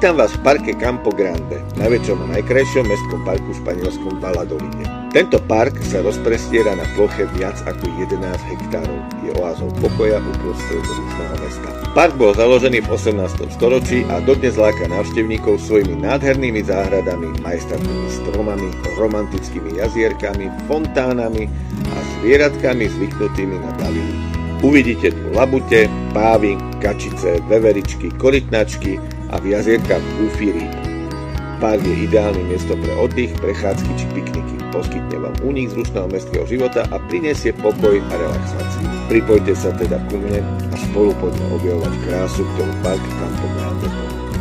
Vítam vás v parke Campo Grande, najväčšom a najkrajšom mestskom parku v španielskom Valladolide. Tento park sa rozprestiera na ploche viac ako 11 hektárov. Je oázou pokoja uprostred vzdušného mesta. Park bol založený v 18. storočí a dodnes láka návštevníkov svojimi nádhernými záhradami, majestátnymi stromami, romantickými jazierkami, fontánami a zvieratkami zvyknutými na davy ľudí. Uvidíte tu labute, pávy, kačice, veveričky, korytnačky a v jazierkách kúfy rýb. Park je ideálnym miesto pre oddych, prechádzky či pikniky. Poskytne vám únik z rušného mestského života a prinesie pokoj a relaxáciu. Pripojte sa teda ku mne a spolu poďme objavovať krásu, ktorú park Campo Grande ponúka.